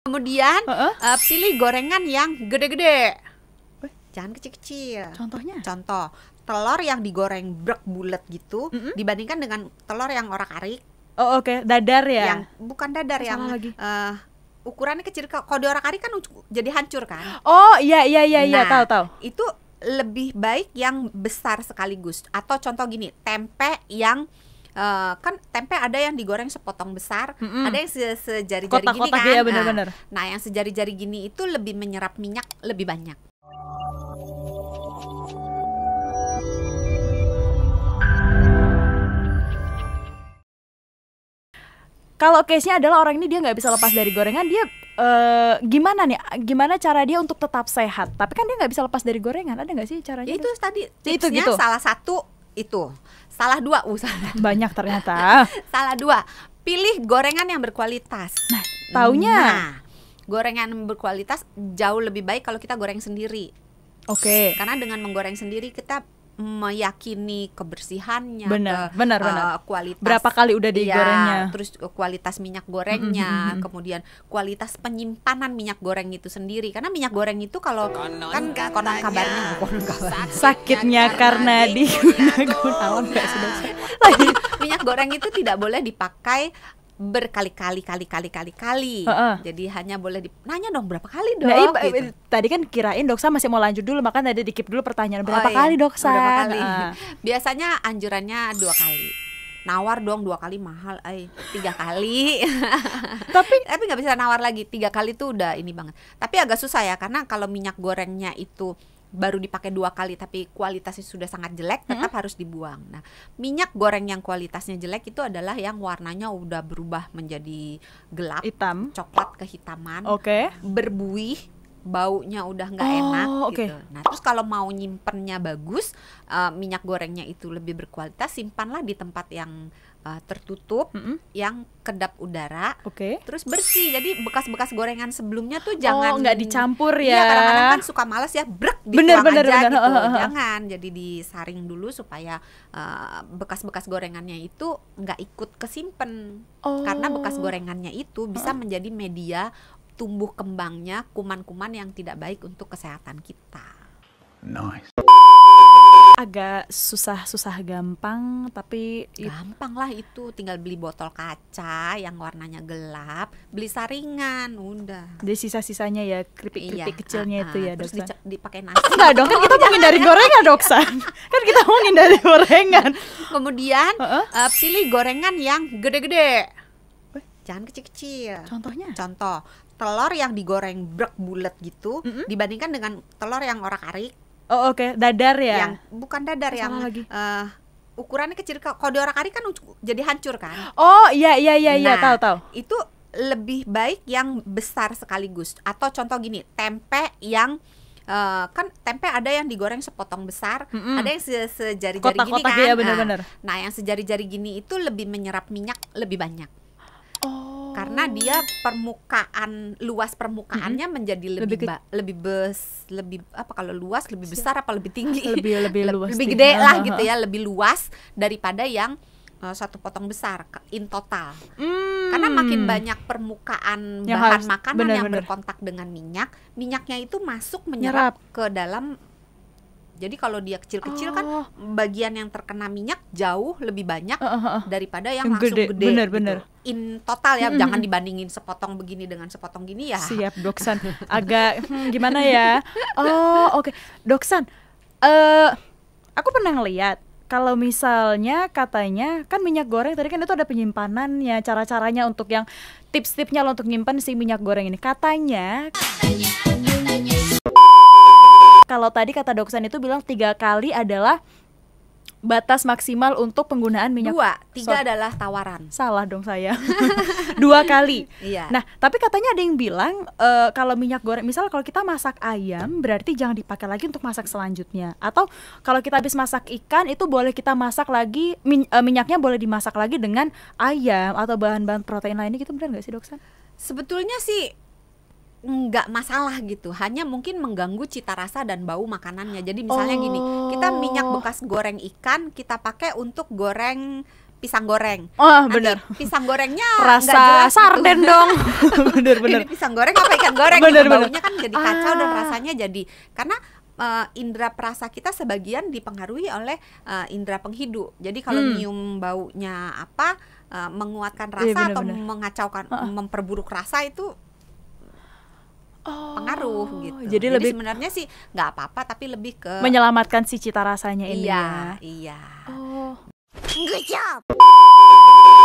Kemudian pilih gorengan yang gede-gede. Jangan kecil-kecil. Contohnya? Contoh, telur yang digoreng brek bulat gitu dibandingkan dengan telur yang orak-arik. Oh oke, dadar ya? Yang bukan dadar, yang lagi. ukurannya kecil. Kalau di orak-arik kan jadi hancur kan? Oh iya, Nah, tahu. itu lebih baik yang besar sekaligus. Atau contoh gini, tempe yang kan tempe ada yang digoreng sepotong besar, ada yang sejari-jari gini Kotak-kotak kan. ya, bener-bener. Nah, yang sejari-jari gini itu lebih menyerap minyak lebih banyak. Kalau case-nya adalah orang ini dia nggak bisa lepas dari gorengan, dia gimana nih? Gimana cara dia untuk tetap sehat? Tapi kan dia nggak bisa lepas dari gorengan, ada nggak sih caranya? Ya itu tadi Itu tipsnya gitu. salah satu itu. Salah dua, salah. Banyak ternyata. Salah dua. Pilih gorengan yang berkualitas. Nah, taunya. Nah, gorengan yang berkualitas jauh lebih baik kalau kita goreng sendiri. Oke. Karena dengan menggoreng sendiri kita meyakini kebersihannya, benar. kualitas Berapa kali udah digorengnya? Terus kualitas minyak gorengnya, kemudian kualitas penyimpanan minyak goreng itu sendiri. Karena minyak goreng itu kalau konon kabarnya sakitnya karena digunakan minyak goreng itu tidak boleh dipakai berkali-kali. Jadi hanya boleh nanya dong berapa kali dong. Nah, gitu. Tadi kan kirain Doksa masih mau lanjut dulu, makanya tadi dikip dulu pertanyaan berapa kali Doksa. Berapa kali? Biasanya anjurannya 2 kali. Nawar dong 2 kali mahal, 3 kali. tapi nggak bisa nawar lagi, 3 kali tuh udah ini banget. Tapi agak susah ya, karena kalau minyak gorengnya itu baru dipakai 2 kali tapi kualitasnya sudah sangat jelek, tetap harus dibuang. Nah, minyak goreng yang kualitasnya jelek itu adalah yang warnanya udah berubah menjadi gelap, hitam, coklat kehitaman, berbuih, baunya udah nggak enak gitu. Nah, terus kalau mau nyimpennya bagus, minyak gorengnya itu lebih berkualitas, simpanlah di tempat yang tertutup, yang kedap udara, terus bersih. Jadi bekas-bekas gorengan sebelumnya tuh jangan nggak dicampur ya. Iya, kadang-kadang kan suka males ya, brek dibuang aja gitu. Jangan, jadi disaring dulu supaya bekas-bekas gorengannya itu nggak ikut kesimpen. Karena bekas gorengannya itu bisa menjadi media tumbuh kembangnya kuman-kuman yang tidak baik untuk kesehatan kita. Nice. Agak susah gampang, tapi gampang lah itu, tinggal beli botol kaca yang warnanya gelap, beli saringan, udah. Jadi sisa-sisanya ya, keripik-keripik kecilnya itu ya, terus Doksa. dipakai nasi. Enggak dong, kan kita mau ngindari gorengan, Doksa. Kan kita mau ngindari gorengan. Kemudian pilih gorengan yang gede-gede. Jangan kecil-kecil. Contohnya? Contoh, telur yang digoreng brek bulat gitu dibandingkan dengan telur yang orak-arik. Oh oke, dadar ya? Yang bukan dadar, yang ukurannya kecil. Kalau di orak-arik kan jadi hancur kan? Oh iya, tahu. Itu lebih baik yang besar sekaligus. Atau contoh gini, tempe yang kan tempe ada yang digoreng sepotong besar, ada yang sejari-jari gini kan? Ya, bener-bener. Nah, yang sejari-jari gini itu lebih menyerap minyak lebih banyak. Karena dia luas permukaannya menjadi lebih apa, kalau luas lebih besar apa lebih tinggi, lebih luas, lebih gede lah gitu ya, lebih luas daripada yang satu potong besar in total. Karena makin banyak permukaan bahan makanan yang berkontak dengan minyaknya itu masuk menyerap ke dalam. Jadi kalau dia kecil-kecil kan bagian yang terkena minyak jauh lebih banyak daripada yang langsung gede. Bener. Gitu. In total ya, jangan dibandingin sepotong begini dengan sepotong gini ya. Siap, Doksan. Agak gimana ya? Oke. Doksan, aku pernah ngeliat kalau misalnya katanya kan minyak goreng tadi kan itu ada penyimpanannya, cara-caranya untuk yang tips-tipsnya lo untuk nyimpan si minyak goreng ini. Katanya kalau tadi kata Doksan itu bilang 3 kali adalah batas maksimal untuk penggunaan minyak. 3 adalah tawaran. Salah dong saya. 2 kali. Iya. Nah, tapi katanya ada yang bilang kalau minyak goreng, misal kalau kita masak ayam berarti jangan dipakai lagi untuk masak selanjutnya. Atau kalau kita habis masak ikan itu boleh kita masak lagi, minyaknya boleh dimasak lagi dengan ayam atau bahan-bahan protein lainnya gitu, benar nggak sih, Doksan? Sebetulnya sih nggak masalah gitu, hanya mungkin mengganggu cita rasa dan bau makanannya. Jadi misalnya gini, kita minyak bekas goreng ikan kita pakai untuk goreng pisang goreng. Oh, Nanti bener. pisang gorengnya nggak Rasa jelas sarden gitu. dong. Bener-bener. Ini pisang goreng apa ikan goreng? Bener, Gitu. bener. Baunya kan jadi kacau dan Ah. rasanya jadi karena indera perasa kita sebagian dipengaruhi oleh indera penghidu. Jadi kalau nyium baunya apa menguatkan rasa Iya, atau bener-bener. mengacaukan, memperburuk rasa itu pengaruh gitu. Jadi lebih sebenarnya sih nggak apa-apa tapi lebih ke menyelamatkan si cita rasanya ini iya, ya. iya. Oh.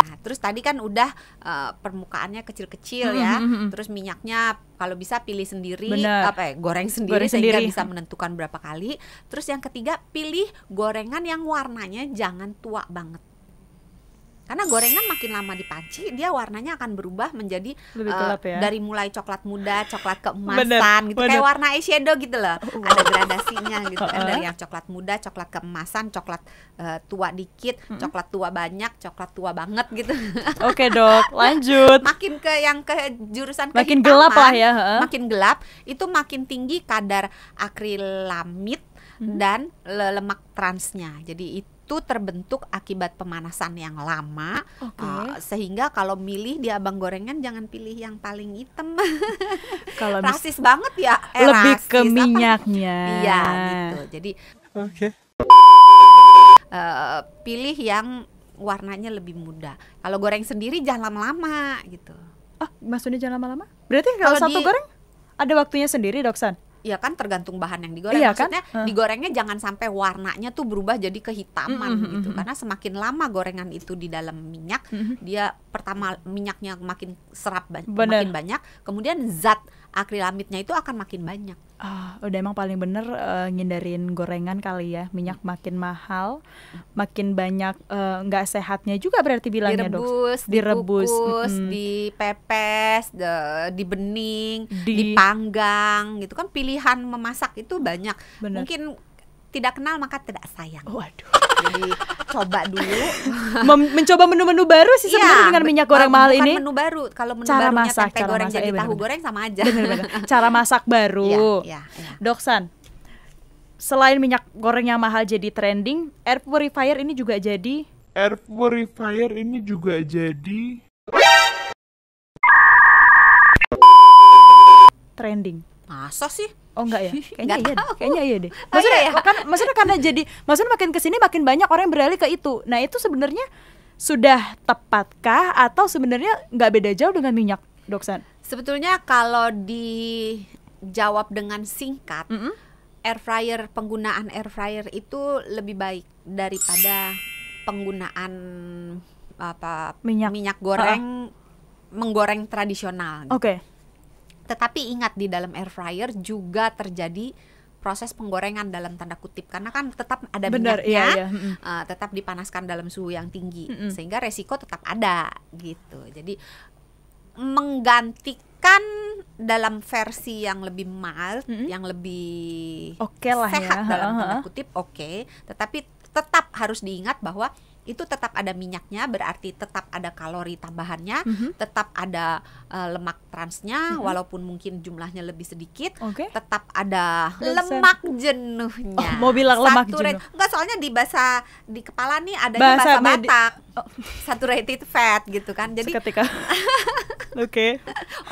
Nah, terus tadi kan udah permukaannya kecil-kecil ya. Terus minyaknya kalau bisa pilih sendiri, Bener. goreng sendiri Goreng sehingga sendiri. bisa menentukan berapa kali. Terus yang ketiga, pilih gorengan yang warnanya jangan tua banget. Karena gorengan makin lama dipanci, dia warnanya akan berubah menjadi Lebih gelap ya. dari mulai coklat muda, coklat keemasan gitu, bener. kayak warna eyeshadow gitu loh. Ada gradasinya gitu kan, dari yang coklat muda, coklat keemasan, coklat tua dikit, coklat tua banyak, coklat tua banget gitu. Oke, Dok, lanjut. Makin ke yang ke jurusan Makin kehitaman, gelap lah ya, heeh. makin gelap itu makin tinggi kadar akrilamid dan lemak transnya. Jadi itu terbentuk akibat pemanasan yang lama. Oke. Sehingga kalau milih di abang gorengan jangan pilih yang paling hitam. Kalau Rasis banget ya, lebih ke rasis, apa? minyaknya. Iya gitu. Jadi Oke. pilih yang warnanya lebih muda. Kalau goreng sendiri jangan lama-lama gitu. Ah, maksudnya jangan lama-lama? Berarti kalau Kalau satu goreng ada waktunya sendiri, Doksan? Ya kan tergantung bahan yang digoreng. Iya kan? Maksudnya digorengnya jangan sampai warnanya tuh berubah jadi kehitaman gitu. Karena semakin lama gorengan itu di dalam minyak, dia pertama minyaknya makin serap makin banyak, kemudian zat akrilamidnya itu akan makin banyak. Ah, udah emang paling bener ngindarin gorengan kali ya. Minyak makin mahal, makin banyak nggak sehatnya juga berarti bilangnya, Dok. Direbus, dikukus, dipepes, dibening, dipanggang gitu kan, pilihan memasak itu banyak. Bener. Mungkin tidak kenal maka tidak sayang. Waduh. Jadi coba dulu. Mencoba menu-menu baru sih sebenarnya dengan minyak goreng mahal bukan ini. menu baru. Kalau menu Cara barunya masak, tempe cara goreng masak, jadi iya, tahu bener-bener. goreng sama aja. Bener-bener. Cara masak baru. Iya. Doksan, selain minyak goreng yang mahal jadi trending, air purifier ini juga jadi Air purifier ini juga jadi trending. Masa sih? Oh enggak ya? Kayaknya Nggak iya deh. tahu. Kayaknya iya deh. Oh, Maksudnya iya ya? maksudnya karena maksudnya makin kesini makin banyak orang yang beralih ke itu. Nah, itu sebenarnya sudah tepatkah atau sebenarnya nggak beda jauh dengan minyak, Doksan? Sebetulnya kalau dijawab dengan singkat, penggunaan air fryer itu lebih baik daripada penggunaan minyak goreng menggoreng tradisional. Oke. Tetapi ingat, di dalam air fryer juga terjadi proses penggorengan dalam tanda kutip, karena kan tetap ada Benar, minyaknya, iya. tetap dipanaskan dalam suhu yang tinggi, sehingga resiko tetap ada gitu. Jadi menggantikan dalam versi yang lebih mild, yang lebih Oke lah sehat ya. dalam tanda kutip, oke. Tetapi tetap harus diingat bahwa itu tetap ada minyaknya, berarti tetap ada kalori tambahannya, tetap ada lemak transnya, walaupun mungkin jumlahnya lebih sedikit, Oke. tetap ada Dosen. lemak jenuhnya. Oh, mau bilang lemak jenuh. Enggak, soalnya di bahasa di kepala nih adanya Bahasa bahasa medi- Batak. Saturated fat gitu kan. Jadi Seketika. Oke.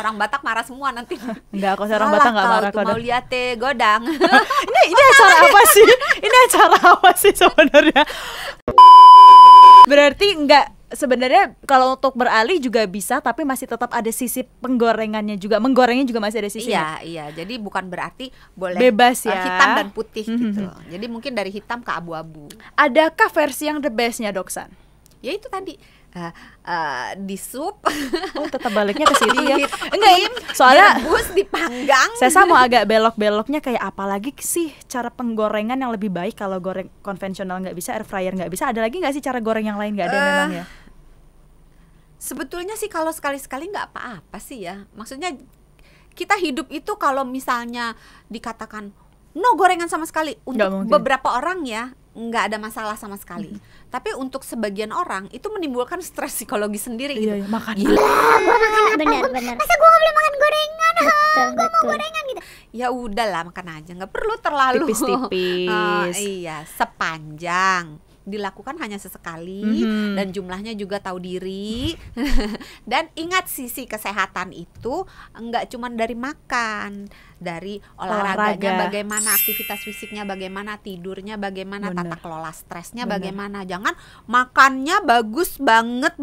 orang Batak marah semua nanti. Enggak, kok orang Batak enggak marah kok. Mau lihat godang. Ini acara apa sih? Ini acara apa sih sebenarnya? Berarti enggak, sebenarnya kalau untuk beralih juga bisa, tapi masih tetap ada sisi penggorengannya juga. Menggorengnya juga masih ada sisinya. Iya. Jadi bukan berarti boleh Bebas ya. hitam dan putih gitu. Jadi mungkin dari hitam ke abu-abu. Adakah versi yang the bestnya, Doksan? Ya itu tadi di sup, Oh, tetap baliknya ke situ ya. Di Enggak, soalnya direbus, dipanggang. saya mau agak belok-beloknya kayak apalagi sih cara penggorengan yang lebih baik kalau goreng konvensional nggak bisa, air fryer nggak bisa. Ada lagi nggak sih cara goreng yang lain? Nggak ada memang ya? Sebetulnya sih kalau sekali-sekali nggak apa-apa sih ya. Maksudnya kita hidup itu kalau misalnya dikatakan no gorengan sama sekali, Nggak untuk mungkin. beberapa orang ya nggak ada masalah sama sekali. Tapi untuk sebagian orang itu menimbulkan stres psikologi sendiri gitu. Iya, makan. Benar-benar. Masa gue gak boleh makan gorengan? Betul. Gorengan gitu. Ya udahlah, makan aja, nggak perlu terlalu Tipis-tipis. Iya, sepanjang dilakukan hanya sesekali dan jumlahnya juga tahu diri. Dan ingat sisi kesehatan itu enggak cuma dari makan, dari olahraganya bagaimana, aktivitas fisiknya bagaimana, tidurnya bagaimana, tata kelola stresnya bagaimana. Jangan makannya bagus banget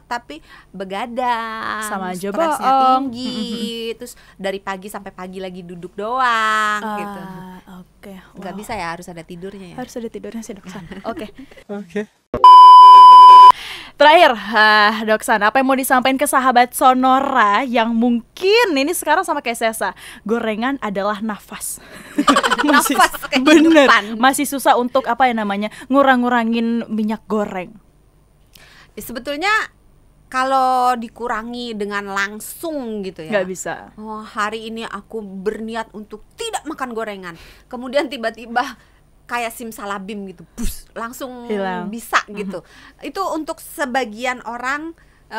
tapi begadang, sama aja stresnya tinggi, terus dari pagi sampai pagi lagi duduk doang gitu. Oke. Nggak bisa ya, harus ada tidurnya ya. Harus ada tidurnya sih Doksan. Oke. Oke. Terakhir, Doksan, apa yang mau disampaikan ke sahabat Sonora yang mungkin ini sekarang sama kayak Sesa, gorengan adalah nafas. Nafas bener, kehidupan. masih susah untuk apa ya namanya, ngurang-ngurangin minyak goreng. Sebetulnya kalau dikurangi dengan langsung gitu ya, Nggak bisa. Oh, hari ini aku berniat untuk tidak makan gorengan. Kemudian tiba-tiba kayak simsalabim gitu, bus, langsung hilang. Bisa gitu. Itu untuk sebagian orang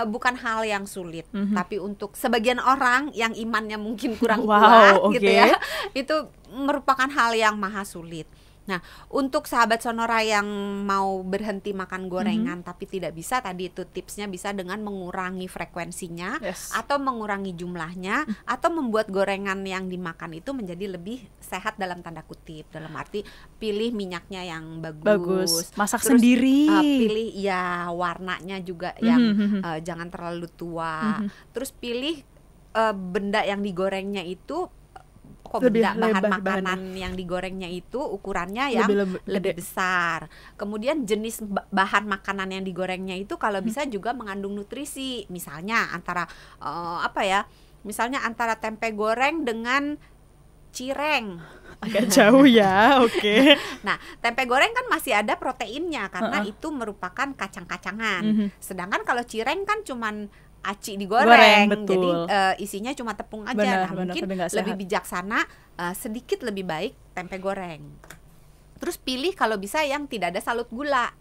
bukan hal yang sulit, tapi untuk sebagian orang yang imannya mungkin kurang kuat gitu ya, itu merupakan hal yang maha sulit. Nah, untuk sahabat Sonora yang mau berhenti makan gorengan tapi tidak bisa, tadi itu tipsnya bisa dengan mengurangi frekuensinya, atau mengurangi jumlahnya, atau membuat gorengan yang dimakan itu menjadi lebih sehat dalam tanda kutip. Dalam arti pilih minyaknya yang bagus. Masak Terus, sendiri. Pilih ya warnanya juga yang jangan terlalu tua. Terus pilih benda yang digorengnya itu bahan makanan yang digorengnya itu ukurannya yang lebih besar. Kemudian jenis bahan makanan yang digorengnya itu kalau bisa juga mengandung nutrisi. Misalnya antara misalnya antara tempe goreng dengan cireng. Agak jauh ya, oke. Nah, tempe goreng kan masih ada proteinnya karena itu merupakan kacang-kacangan. Sedangkan kalau cireng kan cuman aci digoreng, jadi isinya cuma tepung aja. Mungkin lebih bijaksana sedikit lebih baik tempe goreng. Terus pilih kalau bisa yang tidak ada salut gula.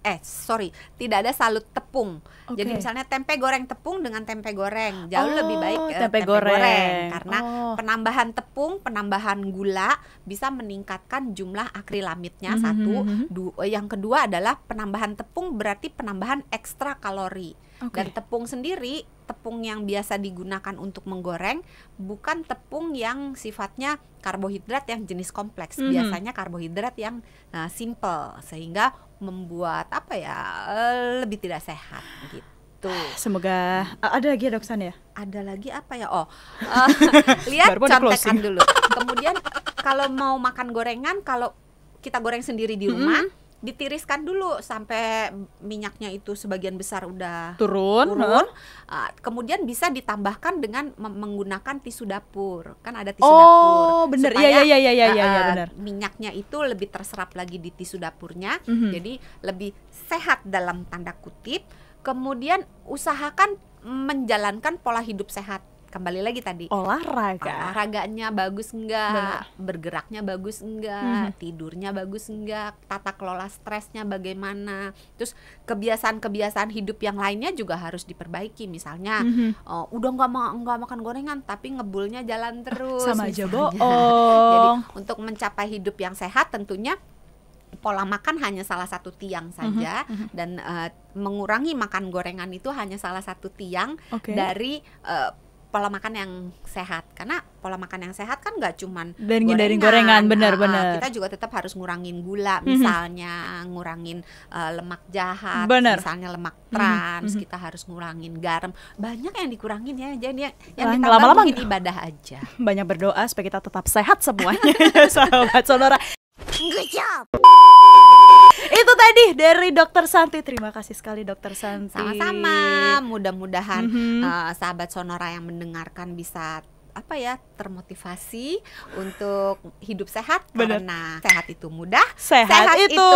Tidak ada salut tepung. Jadi misalnya tempe goreng tepung dengan tempe goreng jauh lebih baik tempe goreng karena penambahan tepung, penambahan gula bisa meningkatkan jumlah akrilamidnya satu. Yang kedua adalah penambahan tepung berarti penambahan ekstra kalori. Dan tepung sendiri, tepung yang biasa digunakan untuk menggoreng bukan tepung yang sifatnya karbohidrat yang jenis kompleks. Biasanya karbohidrat yang simple, sehingga membuat lebih tidak sehat gitu. Semoga ada lagi ya Doksan ya? Ada lagi apa ya? Lihat contekan dulu. Kemudian kalau mau makan gorengan, kalau kita goreng sendiri di rumah, ditiriskan dulu sampai minyaknya itu sebagian besar udah turun. Kemudian bisa ditambahkan dengan menggunakan tisu dapur. Kan ada tisu dapur. Bener. Supaya bener. Minyaknya itu lebih terserap lagi di tisu dapurnya. Jadi lebih sehat dalam tanda kutip. Kemudian usahakan menjalankan pola hidup sehat. Kembali lagi tadi, olahraganya bagus enggak, bergeraknya bagus enggak, tidurnya bagus enggak, tata kelola stresnya bagaimana, terus kebiasaan-kebiasaan hidup yang lainnya juga harus diperbaiki. Misalnya udah nggak makan gorengan tapi ngebulnya jalan terus, sama aja bohong. Jadi untuk mencapai hidup yang sehat tentunya pola makan hanya salah satu tiang saja, dan mengurangi makan gorengan itu hanya salah satu tiang dari pola makan yang sehat. Karena pola makan yang sehat kan nggak cuman gorengan, benar-benar. Kita juga tetap harus ngurangin gula, misalnya ngurangin lemak jahat, misalnya lemak trans, kita harus ngurangin garam. Banyak yang dikurangin ya. Jadi yang ditambah lama-lama mungkin ibadah aja. Banyak berdoa supaya kita tetap sehat semuanya ya sahabat Sonora. Good job. Itu tadi dari Dokter Santi. Terima kasih sekali Dokter Santi. Sama-sama. Mudah-mudahan sahabat Sonora yang mendengarkan bisa termotivasi untuk hidup sehat. Karena sehat itu mudah, sehat itu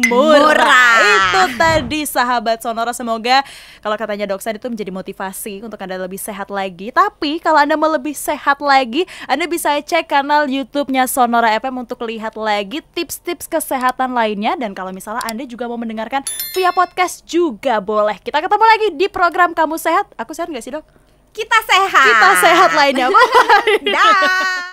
murah. Itu tadi sahabat Sonora. Semoga kalau katanya Doksan itu menjadi motivasi untuk Anda lebih sehat lagi. Tapi kalau Anda mau lebih sehat lagi, Anda bisa cek kanal YouTube-nya Sonora FM untuk lihat lagi tips-tips kesehatan lainnya. Dan kalau misalnya Anda juga mau mendengarkan via podcast juga boleh. Kita ketemu lagi di program Kamu Sehat. Aku sehat gak sih, Dok? Kita sehat. Kita sehat lainnya. Bye. Dah.